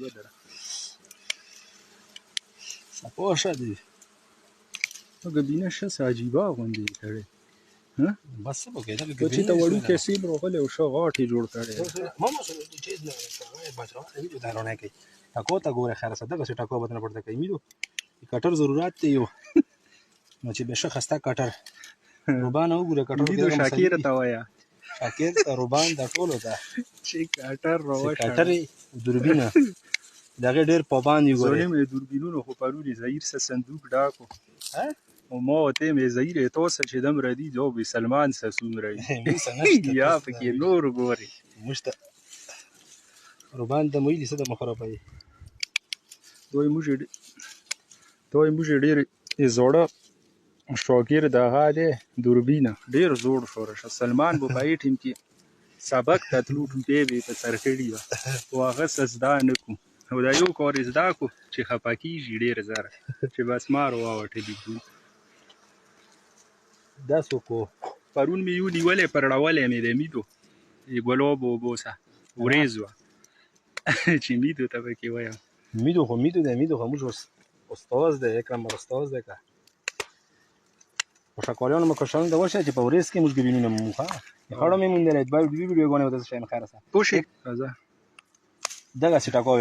دوه دره صفا شدی ګبینه شس عجیبه غوندې کړی بس څه وکړې دا و چې ته وړوکی سیب راغلی او ښه غاټ یې جوړ کړی ماما چیز نه بچا ویډیو دارونه کوي ټکو ته ګوره خیر سره دغه ټکو بدن پړته کوي میدو کټر ضرورت دی یو نو چې بشه خسته کټر روبان وګوره کټر میدو شاکر ته وایا شاکر ته روبان د ټولو ته چې کټر راوښه کټر دوربینه دغه ډیر پابان دی ګوره زونه مې دوربینونو خو پرونی زهیر سه صندوق ډاکو او ما ته مې زهیر تاسو چې دم ردی جو به سلمان سه سومره یا پکې نور ګوري مشته روبان د مویلی څه د مخربای دوی موږ ډیر زوړه شاګر د هاده دوربینه ډیر زوړ شورش سلمان بو پای ټیم کې سبق تطلو ټوټې به په سر کړی او هغه سزدا نکو او دا یو کار زدا کو چې خپاکی ډیر زره چې بس مار واوټې دی دا سوکو پرون می یو نیولې پرړولې مې د میدو ای ګلو بو بوسا ورېزو چې میدو ته کې وایم میدو خو موږ استاد دی اکرم استاد دی کا په شکالیانو مکشان د ورشه چې په ورېس کې موږ ګبینونه موخه خړو مې مونږ نه بل ویډیو غونه وته شین خیر سره پوښي راځه دغه سټاکو